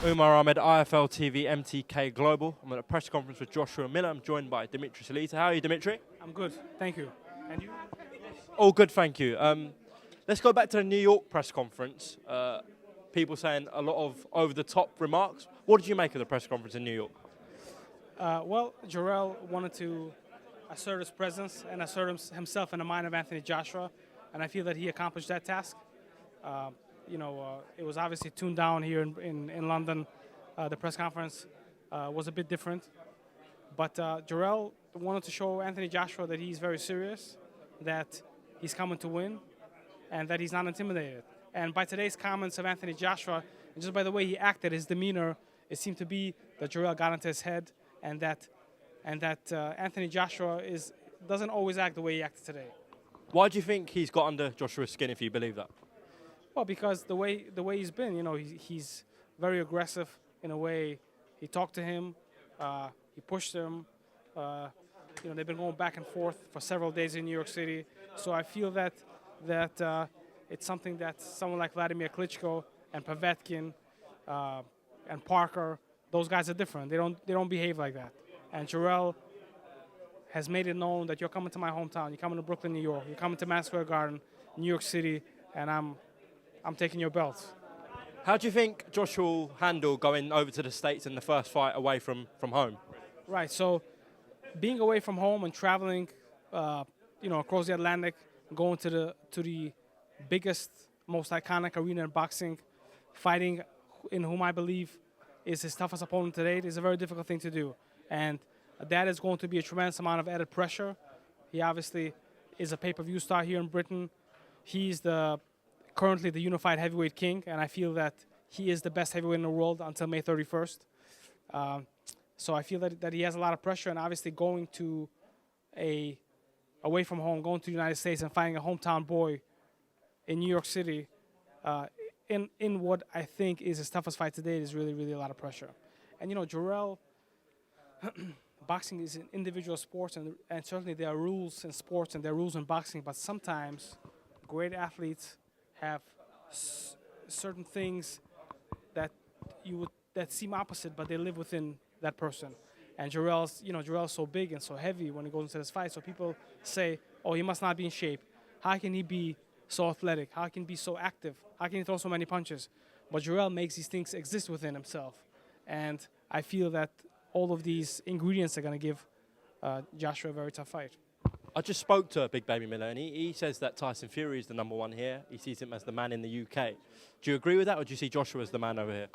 UMAR AHMED, IFL TV, MTK Global. I'm at a press conference with Joshua Miller. I'm joined by Dmitriy Salita. How are you, Dmitry? I'm good, thank you. And you? All good, thank you. Let's go back to the New York press conference. People saying a lot of over-the-top remarks. What did you make of the press conference in New York? Well, Jarrell wanted to assert his presence and assert himself in the mind of Anthony Joshua, and I feel that he accomplished that task. It was obviously tuned down here in London. The press conference was a bit different. But Jarrell wanted to show Anthony Joshua that he's very serious, that he's coming to win, and that he's not intimidated. And by today's comments of Anthony Joshua, and just by the way he acted, his demeanor, it seemed to be that Jarrell got into his head, and that Anthony Joshua doesn't always act the way he acted today. Why do you think he's got under Joshua's skin, if you believe that? Well, because the way he's been, he's very aggressive in a way. He talked to him, he pushed him. They've been going back and forth for several days in New York City. So I feel that it's something that someone like Vladimir Klitschko and Povetkin and Parker, those guys are different. They don't behave like that. And Jarrell has made it known that you're coming to my hometown. You're coming to Brooklyn, New York. You're coming to Madison Square Garden, New York City, and I'm taking your belts. How do you think Joshua will handle going over to the States in the first fight away from home? Right, so being away from home and traveling, across the Atlantic, going to the biggest, most iconic arena in boxing, fighting in whom I believe is his toughest opponent to date, is a very difficult thing to do. And that is going to be a tremendous amount of added pressure. He obviously is a pay-per-view star here in Britain. He's currently the unified heavyweight king, and I feel that he is the best heavyweight in the world until May 31st. So I feel that he has a lot of pressure, and obviously going to away from home, going to the United States and finding a hometown boy in New York City in what I think is his toughest fight to date is really, really a lot of pressure. And, Jarrell, boxing is an individual sport, and certainly there are rules in sports and there are rules in boxing, but sometimes great athletes have certain things that seem opposite, but they live within that person. And Jarrell's so big and so heavy when he goes into this fight. So people say, "Oh, he must not be in shape. How can he be so athletic? How can he be so active? How can he throw so many punches?" But Jarrell makes these things exist within himself, and I feel that all of these ingredients are going to give Joshua a very tough fight. I just spoke to Big Baby Miller, and he says that Tyson Fury is the #1 here. He sees him as the man in the UK. Do you agree with that, or do you see Joshua as the man over here?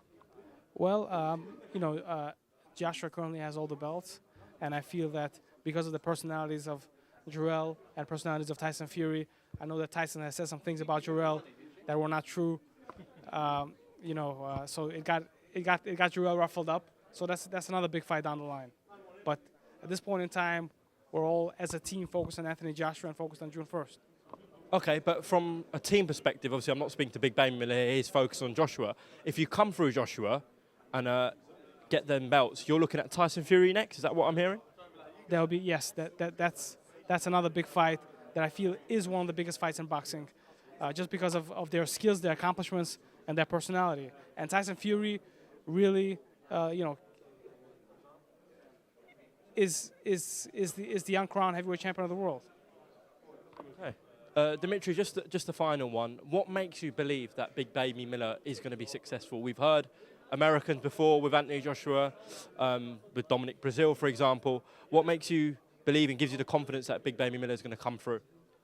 Well, Joshua currently has all the belts, and I feel that because of the personalities of Jarrell and personalities of Tyson Fury, I know that Tyson has said some things about Jarrell that were not true. So it got Jarrell ruffled up. So that's another big fight down the line. But at this point in time, we're all, as a team, focused on Anthony Joshua and focused on June 1st. Okay, but from a team perspective, obviously I'm not speaking to Big Baby Miller here, he's focused on Joshua. If you come through Joshua and get them belts, you're looking at Tyson Fury next, is that what I'm hearing? There'll be, yes, that's another big fight that I feel is one of the biggest fights in boxing, just because of their skills, their accomplishments, and their personality. And Tyson Fury really, is the uncrowned heavyweight champion of the world. Okay. Dmitry, just the final one. What makes you believe that Big Baby Miller is going to be successful? We've heard Americans before with Anthony Joshua, with Dominic Brazil, for example. What makes you believe and gives you the confidence that Big Baby Miller is going to come through?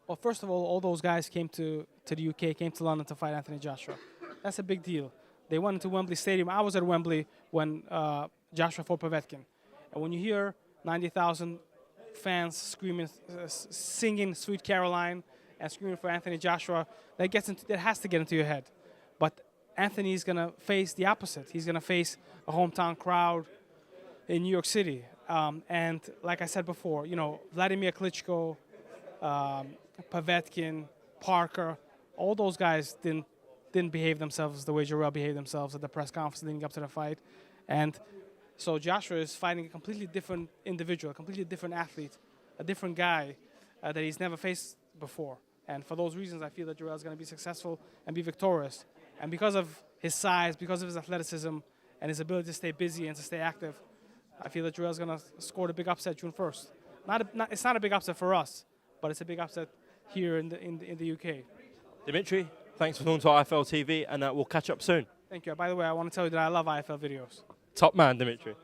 Well, first of all those guys came to the UK, came to London to fight Anthony Joshua. That's a big deal. They went into Wembley Stadium. I was at Wembley when Joshua fought Povetkin. And when you hear 90,000 fans screaming, singing Sweet Caroline and screaming for Anthony Joshua, that has to get into your head. But Anthony's going to face the opposite. He's going to face a hometown crowd in New York City. And like I said before, Vladimir Klitschko, Povetkin, Parker, all those guys didn't behave themselves the way Jarrell behaved themselves at the press conference leading up to the fight. And so Joshua is fighting a completely different individual, a completely different athlete, a different guy that he's never faced before. And for those reasons, I feel that Jarrell is going to be successful and be victorious. And because of his size, because of his athleticism, and his ability to stay busy and to stay active, I feel that Joel's going to score the big upset June 1st. It's not a big upset for us, but it's a big upset here in the UK. Dmitry, thanks for talking to IFL TV, and we'll catch up soon. Thank you. By the way, I want to tell you that I love IFL videos. Top man, Dmitry.